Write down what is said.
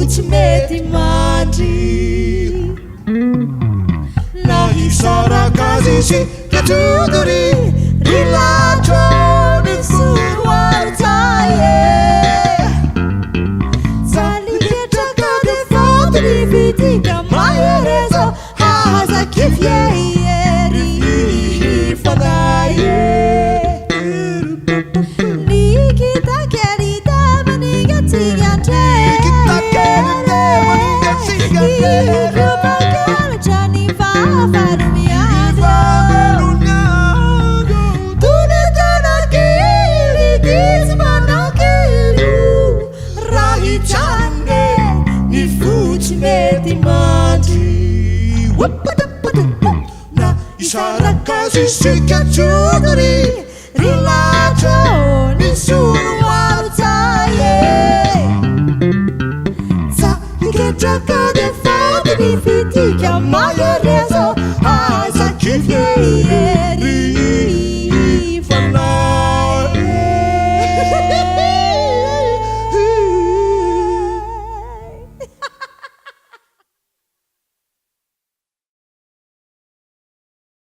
mety mandry Nahi sara kazi si katuduri rilatro ny soroaritaye Saliketraka de fotony vitika maherezo hahazaky fiehiery fanaye Nikitakery tamanigatsigatre Ikupakalatrany fafarumiado Tunatanakili dismanakili Rahitane ny fotsy mety mandry Na isara kazi si katuduri Rilatro ny soroaritaye Saliketraka de fotony vitika maherezo